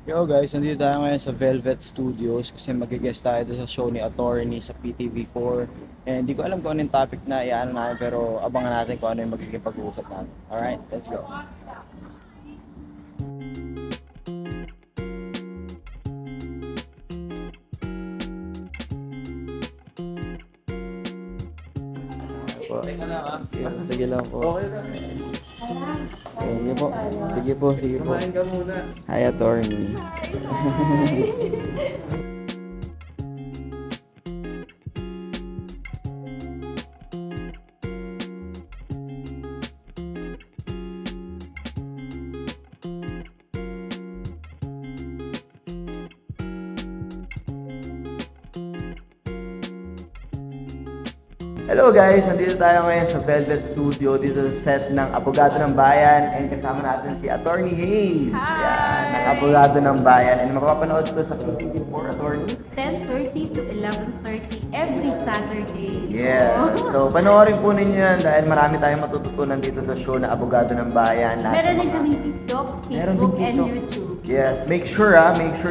Yo guys, nandito tayo ngayon sa Velvet Studios kasi mag-guest tayo doon sa show ni Attorney sa PTV4. And di ko alam kung ano yung topic na iano namin pero abangan natin kung ano yung magiging pag-uusap namin. Alright, let's go. Sige lang po. Okay na. Sige po. Sige po, sige po. Kumain ka muna. Hi, Attorney. Hello guys! Nandito tayo ngayon sa Velvet Studio dito sa set ng Abogado ng Bayan and kasama natin si Attorney Hayes. Hi! Yan, ng Abogado ng Bayan and mapapanood ito sa PTV4 Attorney. 10:30 to 11:30 every Saturday. Yeah. So panoorin po ninyo yan dahil marami tayong matututunan dito sa show na Abogado ng Bayan. Meron din kaming TikTok, Facebook, and YouTube. Yes, make sure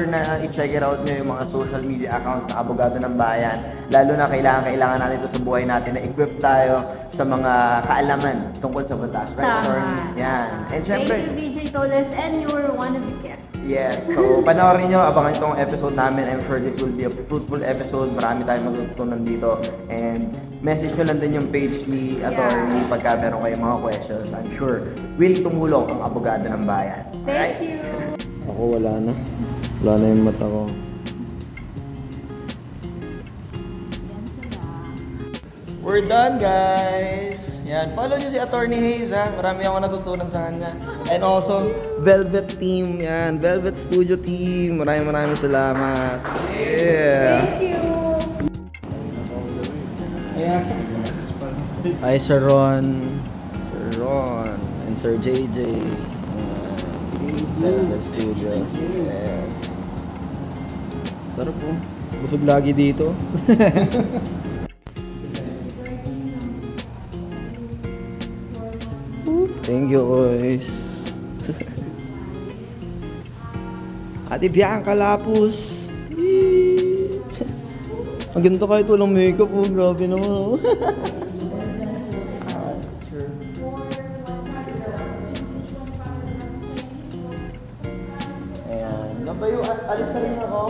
na i-check it out nyo yung mga social media accounts ng Abogado ng Bayan. Lalo na kailangan natin ito sa buhay natin na equip tayo sa mga kaalaman tungkol sa batas. Right, Attorney? Yan. And syempre, Thank you, VJ Toles, and you're one of the guests. yes. So, panoorin nyo, abangan itong episode namin. I'm sure this will be a fruitful episode. Marami tayong matutunan dito. And message nyo lang din yung page ni Attorney pagka meron kayong mga questions. I'm sure will tumulong ang Abogado ng Bayan. Thank you! Ako wala na. Wala na yung mata ko. We're done, guys! Yan, follow nyo si Attorney Hayes, ha? Marami akong natutunan sa kanya. And also, Velvet team, yan. Velvet Studio team. Maraming salamat. Yeah! Thank you! Yeah. Hi, Sir Ron. And Sir JJ. Velvet Studios. Yes. Sarap po. Busog lagi dito. Thank you, guys. Ate Bianca Lapus. Ang ganda kahit walang makeup, oh. Grabe naman. Ayan. Nabayo, alis na rin ako.